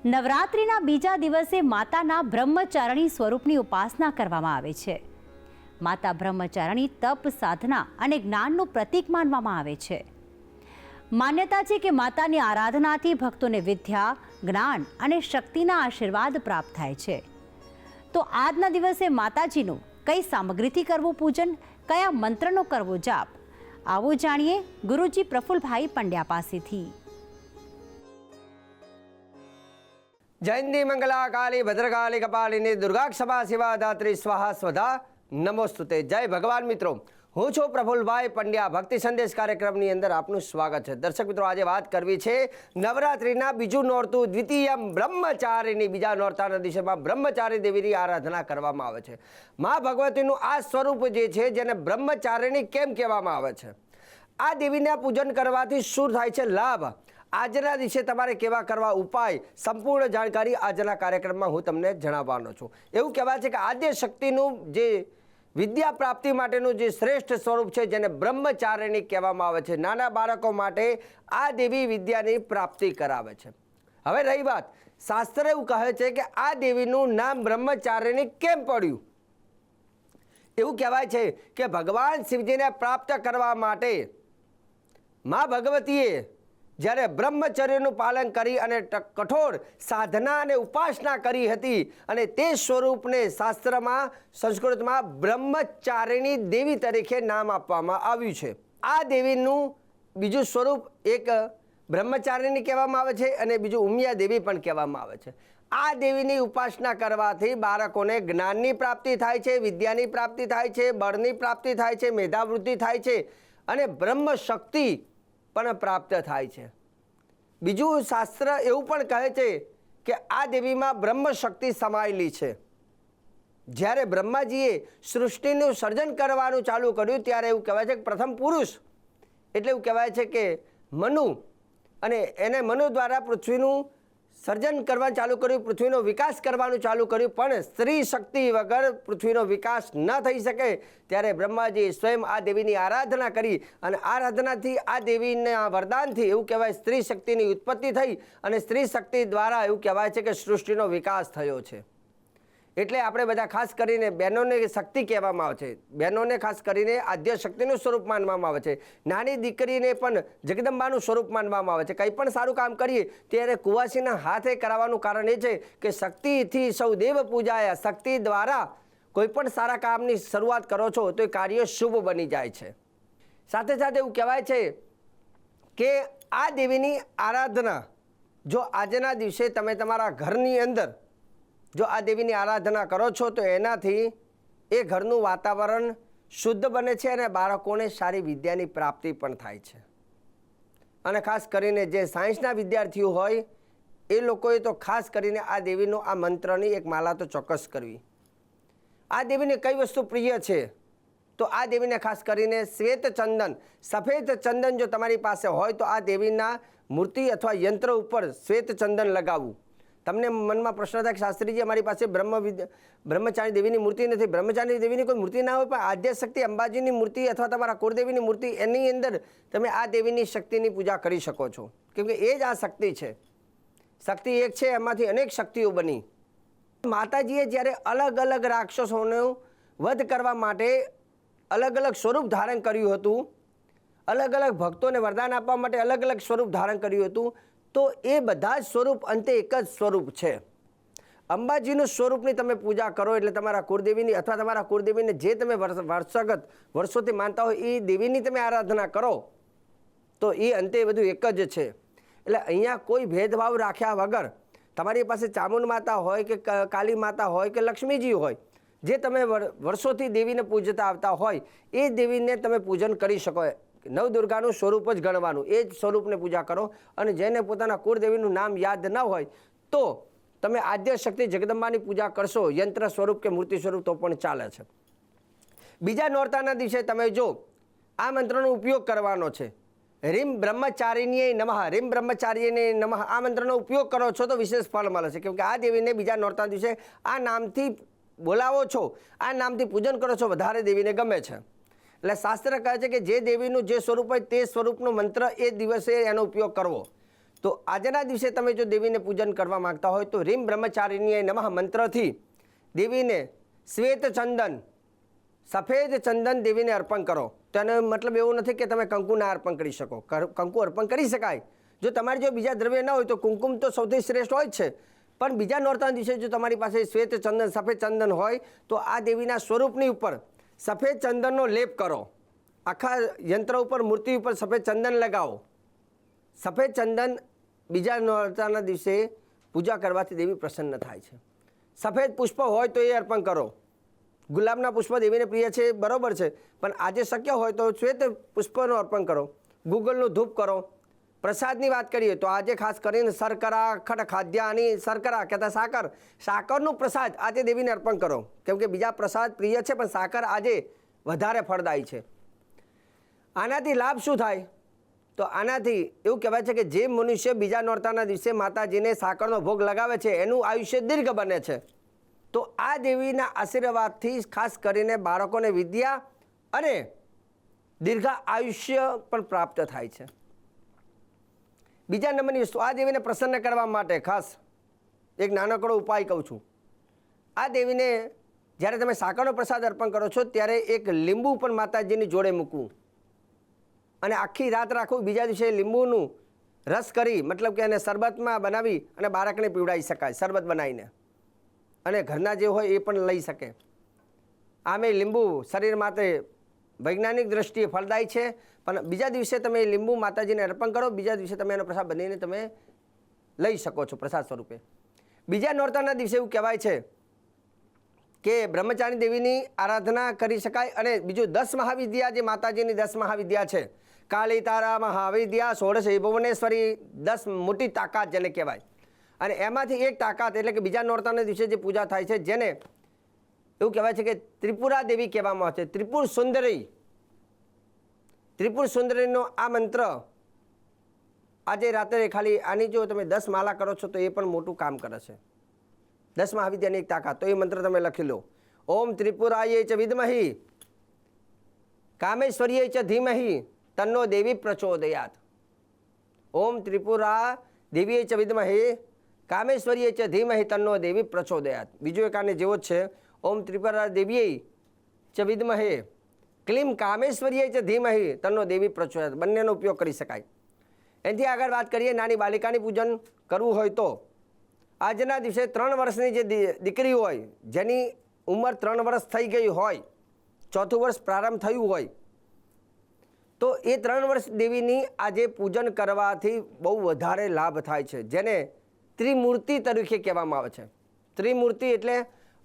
નવરાત્રિના બીજા દિવસે માતાના બ્રહ્મચારિણી સ્વરૂપની ઉપાસના કરવામાં આવે છે. માતા બ્રહ્મચારિણી તપ, સાધના અને જ્ઞાનનું પ્રતીક માનવામાં આવે છે. માન્યતા છે કે માતાની આરાધનાથી ભક્તોને વિદ્યા, જ્ઞાન અને શક્તિના આશીર્વાદ પ્રાપ્ત થાય છે. તો આજના દિવસે માતાજીનું કઈ સામગ્રીથી કરવું પૂજન, કયા મંત્રનો કરવો જાપ, આવો જાણીએ ગુરુજી પ્રફુલભાઈ પંડ્યા પાસેથી. જયંતી મંગલા કાલી ભદ્રકાલી કપાલિની દુર્ગાક્ષમા શિવા દાત્રી સ્વાહા સ્વધા નમોસ્તુતે. જય ભગવાન મિત્રો, હું છું પ્રફુલભાઈ પંડ્યા. ભક્તિ સંદેશ કાર્યક્રમની અંદર આપનું સ્વાગત છે. દર્શક મિત્રો, આજે વાત કરવી છે નવરાત્રિના બીજું નોરતું દ્વિતીયમ બ્રહ્મચારિણી. બીજા નોરતાના દિવસમાં બ્રહ્મચારી દેવીની આરાધના કરવામાં આવે છે. મા ભગવતીનું આ સ્વરૂપ જે છે, જેને બ્રહ્મચારિણી કેમ કહેવામાં આવે છે, આ દેવીના પૂજન કરવાથી શું થાય છે લાભ, આજના દિવસે તમારે કેવા કરવા ઉપાય, સંપૂર્ણ જાણકારી આજના કાર્યક્રમમાં હું તમને જણાવવાનો છું. એવું કહેવાય છે કે આદ્ય શક્તિનું જે વિદ્યા પ્રાપ્તિ માટેનું જે શ્રેષ્ઠ સ્વરૂપ છે, જેને બ્રહ્મચારિણી કહેવામાં આવે છે. નાના બાળકો માટે આ દેવી વિદ્યાની પ્રાપ્તિ કરાવે છે. હવે રહી વાત, શાસ્ત્ર એવું કહે છે કે આ દેવીનું નામ બ્રહ્મચારિણી કેમ પડ્યું. એવું કહેવાય છે કે ભગવાન શિવજીને પ્રાપ્ત કરવા માટે મા ભગવતીએ જ્યારે બ્રહ્મચર્યનું પાલન કરી અને કઠોર સાધના અને ઉપાસના કરી હતી, અને તે સ્વરૂપને શાસ્ત્રમાં, સંસ્કૃતમાં બ્રહ્મચારિણી દેવી તરીકે નામ આપવામાં આવ્યું છે. આ દેવીનું બીજું સ્વરૂપ એક બ્રહ્મચારિણી કહેવામાં આવે છે અને બીજું ઉમિયા દેવી પણ કહેવામાં આવે છે. આ દેવીની ઉપાસના કરવાથી બાળકોને જ્ઞાનની પ્રાપ્તિ થાય છે, વિદ્યાની પ્રાપ્તિ થાય છે, બળની પ્રાપ્તિ થાય છે, મેધાવૃત્તિ થાય છે અને બ્રહ્મ શક્તિ પણ પ્રાપ્ત થાય છે. બીજું શાસ્ત્ર એવું પણ કહે છે કે આ દેવીમાં બ્રહ્મ શક્તિ સમાયેલી છે. જ્યારે બ્રહ્માજીએ સૃષ્ટિનું સર્જન કરવાનું ચાલુ કર્યું, ત્યારે એવું કહેવાય છે કે પ્રથમ પુરુષ એટલે એવું કહેવાય છે કે મનુ, અને એને મનુ દ્વારા પૃથ્વીનું સર્જન કરવાનું ચાલુ કર્યું, પૃથ્વીનો વિકાસ કરવાનું ચાલુ કર્યું. પણ સ્ત્રી શક્તિ વગર પૃથ્વીનો વિકાસ ન થઈ શકે. ત્યારે બ્રહ્માજી સ્વયં આ દેવીની આરાધના કરી, અને આરાધનાથી આ દેવીના વરદાનથી એવું કહેવાય સ્ત્રી શક્તિની ઉત્પત્તિ થઈ, અને સ્ત્રી શક્તિ દ્વારા એવું કહેવાય છે કે સૃષ્ટિનો વિકાસ થયો છે. એટલે આપણે બધા ખાસ કરીને બહેનોને શક્તિ કહેવામાં આવે છે. બહેનોને ખાસ કરીને આદ્ય શક્તિનું સ્વરૂપ માનવામાં આવે છે. નાની દીકરીને પણ જગદંબાનું સ્વરૂપ માનવામાં આવે છે. કંઈ પણ સારું કામ કરીએ ત્યારે કુવાસીના હાથે કરાવવાનું કારણ એ છે કે શક્તિથી સૌ દેવ પૂજાયા. શક્તિ દ્વારા કોઈ પણ સારા કામની શરૂઆત કરો છો તો એ કાર્ય શુભ બની જાય છે. સાથે સાથે એવું કહેવાય છે કે આ દેવીની આરાધના જો આજના દિવસે તમે તમારા ઘરની અંદર જો આ દેવીની આરાધના કરો છો તો એનાથી એ ઘરનું વાતાવરણ શુદ્ધ બને છે અને બાળકોને સારી વિદ્યાની પ્રાપ્તિ પણ થાય છે. અને ખાસ કરીને જે સાયન્સના વિદ્યાર્થીઓ હોય એ લોકોએ તો ખાસ કરીને આ દેવીનો આ મંત્રની એક માલા તો ચોક્કસ કરવી. આ દેવીને કઈ વસ્તુ પ્રિય છે તો આ દેવીને ખાસ કરીને શ્વેત ચંદન, સફેદ ચંદન જો તમારી પાસે હોય તો આ દેવીના મૂર્તિ અથવા યંત્ર ઉપર શ્વેત ચંદન લગાવવું. તમને મનમાં પ્રશ્ન થાય કે શાસ્ત્રીજી અમારી પાસે બ્રહ્મચારી દેવીની મૂર્તિ નથી. બ્રહ્મચારી દેવીની કોઈ મૂર્તિ ના હોય, પણ આદ્ય શક્તિ અંબાજીની મૂર્તિ અથવા તમારા કુળદેવીની મૂર્તિ, એની અંદર તમે આ દેવીની શક્તિની પૂજા કરી શકો છો. કેમકે એ જ આ શક્તિ છે. શક્તિ એક છે, એમાંથી અનેક શક્તિઓ બની. માતાજીએ જ્યારે અલગ અલગ રાક્ષસોનો વધ કરવા માટે અલગ અલગ સ્વરૂપ ધારણ કર્યું હતું, અલગ અલગ ભક્તોને વરદાન આપવા માટે અલગ અલગ સ્વરૂપ ધારણ કર્યું હતું, તો એ બધા જ સ્વરૂપ અંતે એક જ સ્વરૂપ છે. અંબાજીનું સ્વરૂપની તમે પૂજા કરો એટલે તમારા કુળદેવીની અથવા તમારા કુળદેવીને જે તમે વર્ષોથી માનતા હોય એ દેવીની તમે આરાધના કરો તો એ અંતે બધું એક જ છે. એટલે અહીંયા કોઈ ભેદભાવ રાખ્યા વગર તમારી પાસે ચામુંડ માતા હોય કે કાલી માતા હોય કે લક્ષ્મીજી હોય, જે તમે વર્ષોથી દેવીને પૂજતા આવતા હોય એ દેવીને તમે પૂજન કરી શકો. નવદુર્ગાનું સ્વરૂપ જ ગણવાનું, એ જ સ્વરૂપને પૂજા કરો. અને જેને પોતાના કુળદેવીનું નામ યાદ ન હોય તો તમે આદ્ય શક્તિ જગદંબાની પૂજા કરશો, યંત્ર સ્વરૂપ કે મૂર્તિ સ્વરૂપ, તો પણ ચાલે છે. બીજા નોરતાના દિવસે તમે જો આ મંત્રનો ઉપયોગ કરવાનો છે. રીમ બ્રહ્મચારિણીએ નમઃ, રીમ બ્રહ્મચારીને નમઃ, આ મંત્રનો ઉપયોગ કરો છો તો વિશેષ ફળ મળે છે. કેમકે આ દેવીને બીજા નોરતાના દિવસે આ નામથી બોલાવો છો, આ નામથી પૂજન કરો છો, વધારે દેવીને ગમે છે. એટલે શાસ્ત્ર કહે છે કે જે દેવીનું જે સ્વરૂપ હોય તે સ્વરૂપનો મંત્ર એ દિવસે એનો ઉપયોગ કરવો. તો આજના દિવસે તમે જો દેવીને પૂજન કરવા માંગતા હોય તો રીમ બ્રહ્મચારિણીએ નમઃ મંત્રથી દેવીને શ્વેત ચંદન, સફેદ ચંદન દેવીને અર્પણ કરો. તેનો મતલબ એવો નથી કે તમે કંકુ ના અર્પણ કરી શકો. કંકુ અર્પણ કરી શકાય. જો તમારી જો બીજા દ્રવ્ય ન હોય તો કુમકુમ તો સૌથી શ્રેષ્ઠ હોય જ છે, પણ બીજા નોરતાના દિવસે જો તમારી પાસે શ્વેત ચંદન, સફેદ ચંદન હોય તો આ દેવીના સ્વરૂપની ઉપર સફેદ ચંદનનો લેપ કરો. આખા યંત્ર ઉપર, મૂર્તિ ઉપર સફેદ ચંદન લગાવો. સફેદ ચંદન બીજા નોરતાના દિવસે પૂજા કરવાથી દેવી પ્રસન્ન થાય છે. સફેદ પુષ્પ હોય તો એ અર્પણ કરો. ગુલાબના પુષ્પ દેવીને પ્રિય છે, બરોબર છે, પણ આજે શક્ય હોય તો શ્વેત પુષ્પનું અર્પણ કરો. ગુગળનું ધૂપ કરો. પ્રસાદની વાત કરીએ તો આજે ખાસ કરીને શર્કરા, અખંડ ખાદ્યાની શર્કરા કહેતા સાકર, સાકરનું પ્રસાદ આજે દેવીને અર્પણ કરો. કેમ કે બીજા પ્રસાદ પ્રિય છે, પણ સાકર આજે વધારે ફળદાયી છે. આનાથી લાભ શું થાય? તો આનાથી એવું કહેવાય છે કે જે મનુષ્ય બીજા નોરતાના દિવસે માતાજીને સાકરનો ભોગ લગાવે છે એનું આયુષ્ય દીર્ઘ બને છે. તો આ દેવીના આશીર્વાદથી ખાસ કરીને બાળકોને વિદ્યા અને દીર્ઘ આયુષ્ય પણ પ્રાપ્ત થાય છે. બીજા નંબરની વસ્તુ, આ દેવીને પ્રસન્ન કરવા માટે ખાસ એક નાનકડો ઉપાય કહું છું. આ દેવીને જ્યારે તમે સાકરનો પ્રસાદ અર્પણ કરો છો ત્યારે એક લીંબુ પણ માતાજીની જોડે મૂકવું અને આખી રાત રાખવું. બીજા દિવસે લીંબુનું રસ કરી, મતલબ કે એને શરબતમાં બનાવી અને બાળકને પીવડાવી શકાય, શરબત બનાવીને, અને ઘરના જે હોય એ પણ લઈ શકે. આમે લીંબુ શરીર માટે વૈજ્ઞાનિક દ્રષ્ટિએ ફળદાયી છે, પણ બીજા દિવસે તમે લીંબુ માતાજીને અર્પણ કરો. બીજા દિવસે તમે એનો પ્રસાદ બનીને તમે લઈ શકો છો પ્રસાદ સ્વરૂપે. બીજા નોરતાના દિવસે એવું કહેવાય છે કે બ્રહ્મચારી દેવીની આરાધના કરી શકાય. અને બીજું 10 મહાવિદ્યા, જે માતાજીની 10 મહાવિદ્યા છે, કાળી, તારા, મહાવિદ્યા, ષોડશ ભુવનેશ્વરી, 10 મોટી તાકાત જેને કહેવાય. અને એમાંથી એક તાકાત એટલે કે બીજા નોરતાના દિવસે જે પૂજા થાય છે, જેને એવું કહેવાય છે કે ત્રિપુરા દેવી કહેવામાં આવે છે. ત્રિપુર સુંદરી, ત્રિપુર સુંદરીનો આ મંત્ર આજે રાત્રે ખાલી આની જો તમે 10 માળા કરો છો તો એ પણ મોટું કામ કરે છે. 10 મહાવિદ્યાની એક તાકાત. તો એ મંત્ર તમે લખી લો. ઓમ ત્રિપુરાય ચ વિદ્મહિ કામેશ્વરીય ચ ધીમહિ તન્નો દેવી પ્રચોદયાત. ઓમ ત્રિપુરા દેવીય ચ વિદ્મહિ કામેશ્વરીય ચ ધીમહિ તન્નો દેવી પ્રચોદયાત. બીજો એક આને જેવો જ છે. ઓમ ત્રિપુરા દેવીય ચ વિદ્મહે ક્લીમ કામેશ્વરીય ચ ધીમહિ તન્નો દેવી પ્રચોદયાત. બંનેનો ઉપયોગ કરી શકાય. એનાથી આગળ વાત કરીએ, નાની બાલિકાની પૂજન કરવું હોય તો આજના દિવસે 3 વર્ષની જે દીકરી હોય, જેની ઉંમર 3 વર્ષ થઈ ગઈ હોય, 4થું વર્ષ પ્રારંભ થયું હોય, તો એ 3 વર્ષ દેવીની આજે પૂજન કરવાથી બહુ વધારે લાભ થાય છે, જેને ત્રિમૂર્તિ તરીકે કહેવામાં આવે છે. ત્રિમૂર્તિ એટલે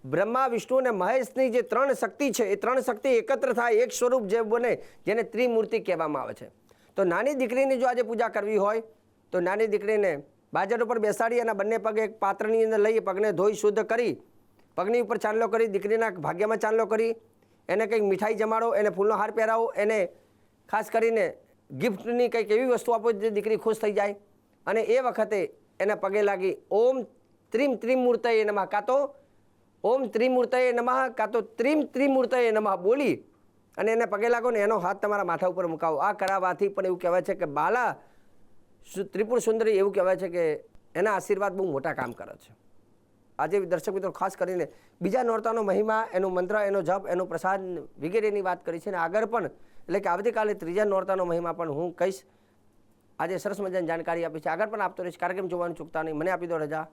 બ્રહ્મા, વિષ્ણુ અને મહેશની જે 3 શક્તિ છે, એ 3 શક્તિ એકત્ર થાય, એક સ્વરૂપ જે બને, જેને ત્રિમૂર્તિ કહેવામાં આવે છે. તો નાની દીકરીની જો આજે પૂજા કરવી હોય તો નાની દીકરીને બાજર ઉપર બેસાડી અને બંને પગ એક પાત્રની અંદર લઈ પગને ધોઈ શુદ્ધ કરી, પગની ઉપર ચાંદલો કરી, દીકરીના ભાગ્યમાં ચાંદલો કરી, એને કંઈક મીઠાઈ જમાડો, એને ફૂલનો હાર પહેરાવો, એને ખાસ કરીને ગિફ્ટની કંઈક એવી વસ્તુ આપો જે દીકરી ખુશ થઈ જાય. અને એ વખતે એને પગે લાગી ઓમ ત્રિમૂર્તયે નમઃ, કાં તો ઓમ ત્રિમૂર્તયે નમઃ, કાં તો ત્રિમૂર્તયે નમઃ બોલી અને એને પગે લાગો ને એનો હાથ તમારા માથા ઉપર મુકાવો. આ કરાવવાથી પણ એવું કહેવાય છે કે બાલા ત્રિપુર સુંદરી, એવું કહેવાય છે કે એના આશીર્વાદ બહુ મોટા કામ કરે છે. આજે દર્શક મિત્રો ખાસ કરીને બીજા નોરતાનો મહિમા, એનો મંત્ર, એનો જપ, એનો પ્રસાદ વગેરેની વાત કરી છે. અને આગળ પણ એટલે કે આવતીકાલે 3જા નોરતાનો મહિમા પણ હું કહીશ. આજે સરસ મજાની જાણકારી આપી છે. આગળ પણ આપતો રહીશ. કાર્યક્રમ જોવાનું ચૂકતા નહીં. મને આપી દો રજા.